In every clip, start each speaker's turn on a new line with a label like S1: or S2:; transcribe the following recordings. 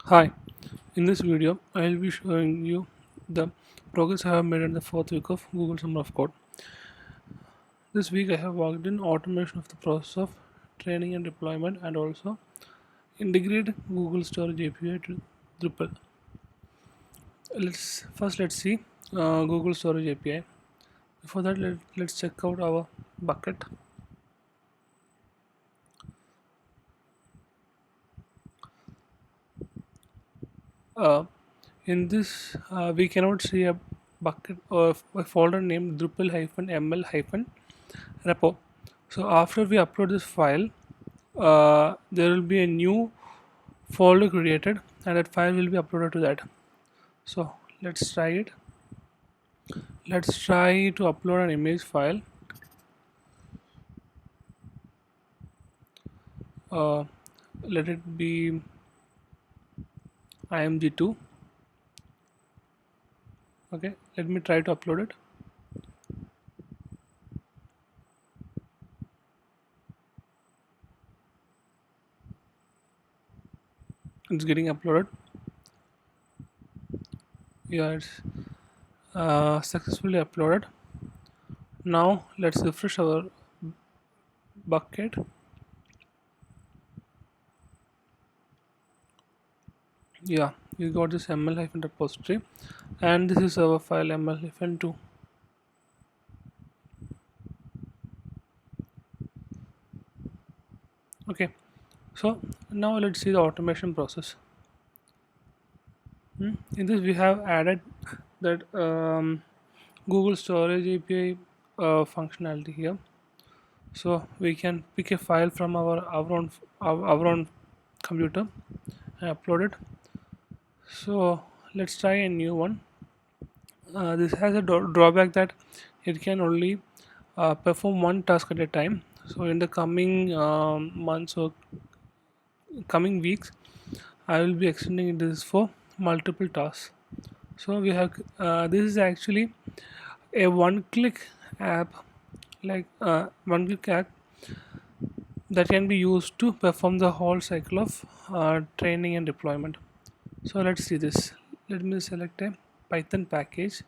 S1: Hi, in this video I will be showing you the progress I have made in the fourth week of Google Summer of Code. This week I have worked in automation of the process of training and deployment and also integrate Google Storage API to Drupal. Let's see Google Storage API. Before that let's check out our bucket. Uh, in this we cannot see a bucket or a folder named drupal-ml-repo. So after we upload this file, there will be a new folder created and that file will be uploaded to that. So let's try it. Let's try to upload an image file. uh, Let it be img2. Okay, let me try to upload it. It's getting uploaded. Yeah, it's successfully uploaded. Now let's refresh our bucket. Yeah, you got this ml-repository and this is our file ml-2. Okay, so now let's see the automation process. In this we have added that Google Storage API functionality here. So we can pick a file from our own computer and upload it. So let's try a new one. This has a drawback that it can only perform one task at a time. So in the coming months or coming weeks, I will be extending this for multiple tasks. So we have this is actually a one-click app, like one-click app that can be used to perform the whole cycle of training and deployment. So let's see this. Let me select a Python package.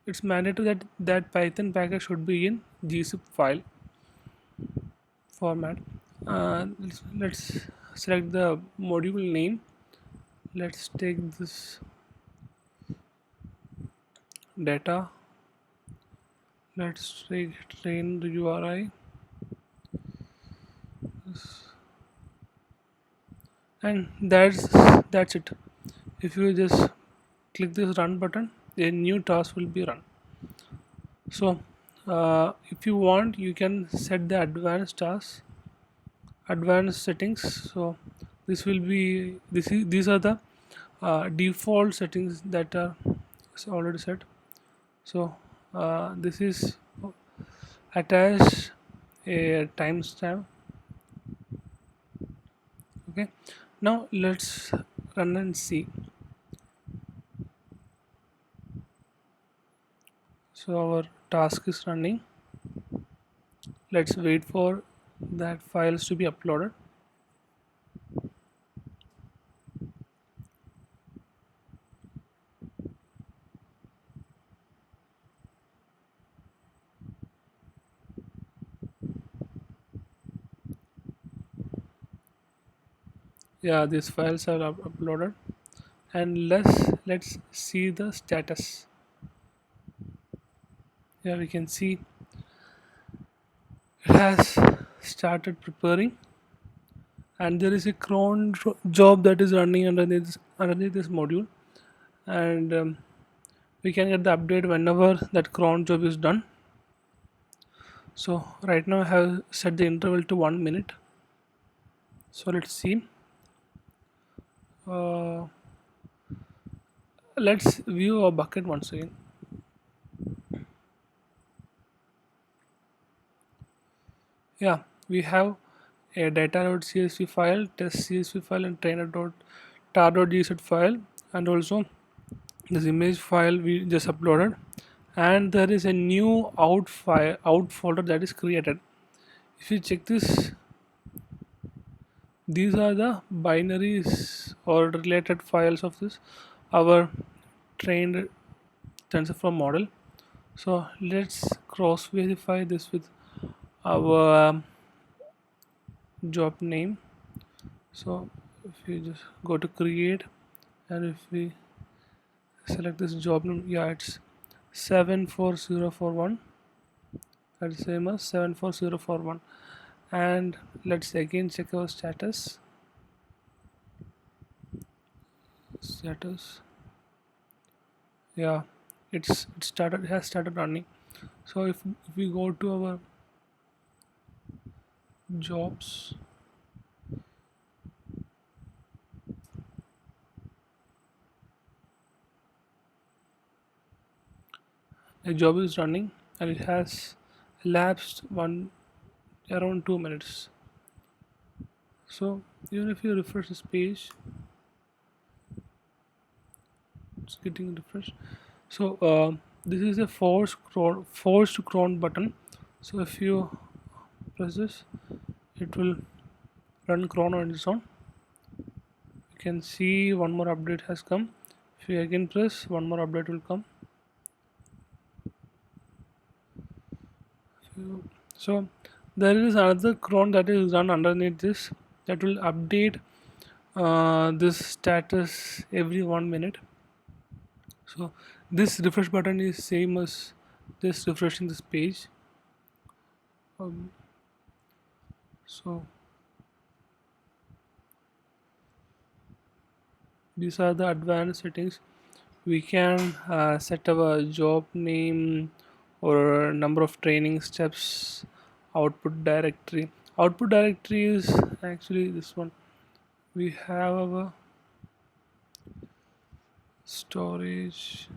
S1: It's mandatory that Python package should be in gzip file format. Let's select the module name. Let's take this data. Let's take train the URI, and that's it. If you just click this run button, a new task will be run. So if you want, you can set the advanced settings. So this will be these are the default settings that are already set. So this is attach a timestamp. Okay, now let's run and see. So our task is running. Let's wait for that files to be uploaded. Yeah, these files are uploaded, and let's see the status. Yeah, we can see it has started preparing, and there is a cron job that is running underneath this module, and we can get the update whenever that cron job is done. So right now I have set the interval to 1 minute. So let's see. uh, let's view our bucket once again. Yeah, we have a data.csv file, test csv file, and trainer.tar.gz file, and also this image file we just uploaded, and there is a new out folder that is created. If you check this, These are the binaries or related files of this our trained TensorFlow model. So let's cross verify this with our job name. So if we just go to create, and if we select this job name, yeah, it's 74041. That's same as 74041. And let's again check our status. Yeah, it has started running. So if we go to our jobs, a job is running and it has elapsed one around 2 minutes. So even if you refresh this page, it's getting refreshed. So this is a forced cron button. So if you press this, it will run cron on its own. You can see one more update has come. If you again press, one more update will come. So there is another cron that is run underneath this that will update this status every 1 minute. So this refresh button is same as just refreshing this page. Um, so these are the advanced settings. We can set our job name or number of training steps, output directory. Output directory is actually this one. We have our storage.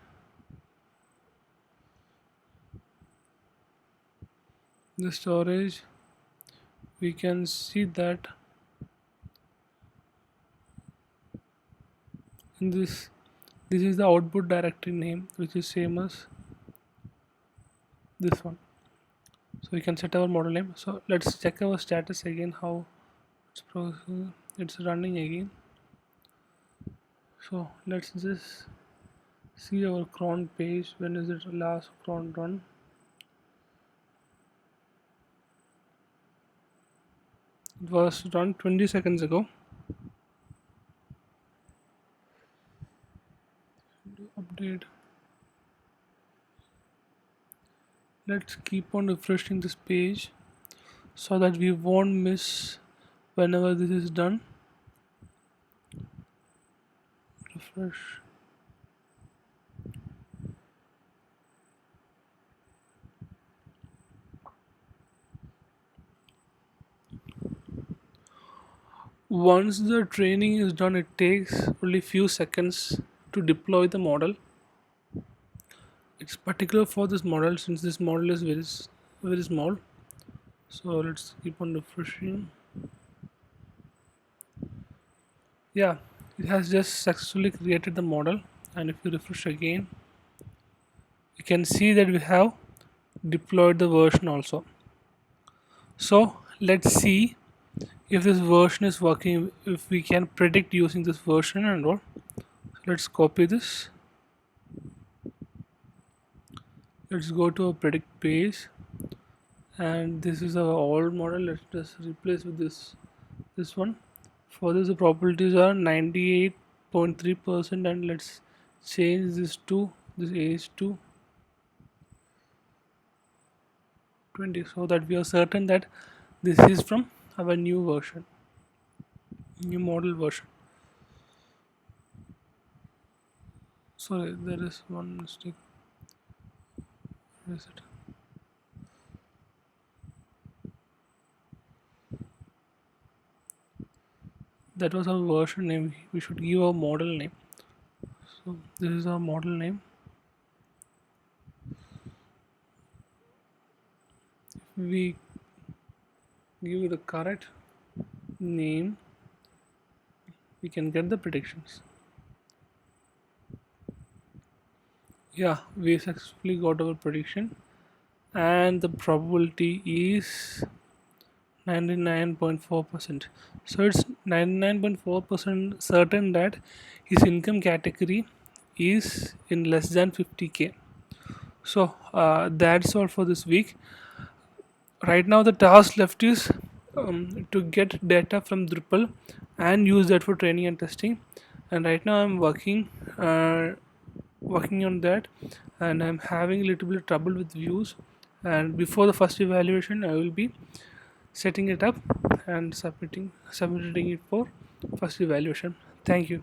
S1: The storage, we can see that in this is the output directory name, which is same as this one. So we can set our model name. So let's check our status again, how it's running again. So let's just see our cron page. When is it last cron run? It was run 20 seconds ago. Update. Let's keep on refreshing this page so that we won't miss whenever this is done. Refresh. Once the training is done, it takes only few seconds to deploy the model. It's particular for this model since this model is very small. So let's keep on refreshing. Yeah, it has just successfully created the model, and if you refresh again, you can see that we have deployed the version also. So let's see if this version is working, if we can predict using this version and all. So let's copy this. Let's go to a predict page, and this is our old model. Let's just replace with this one. For this, the probabilities are 98.3%, and let's change this age to 20, so that we are certain that this is from our new version, new model version. Sorry, there is one mistake. Where is it? That was our version name. We should give our model name. So this is our model name. If we give the correct name, we can get the predictions. Yeah, we successfully got our prediction, and the probability is 99.4%. So it's 99.4% certain that his income category is in less than 50K. So that's all for this week. Right now the task left is to get data from Drupal and use that for training and testing. And right now I'm working on that, and I'm having a little bit of trouble with views. And before the first evaluation, I will be setting it up and submitting it for first evaluation. Thank you.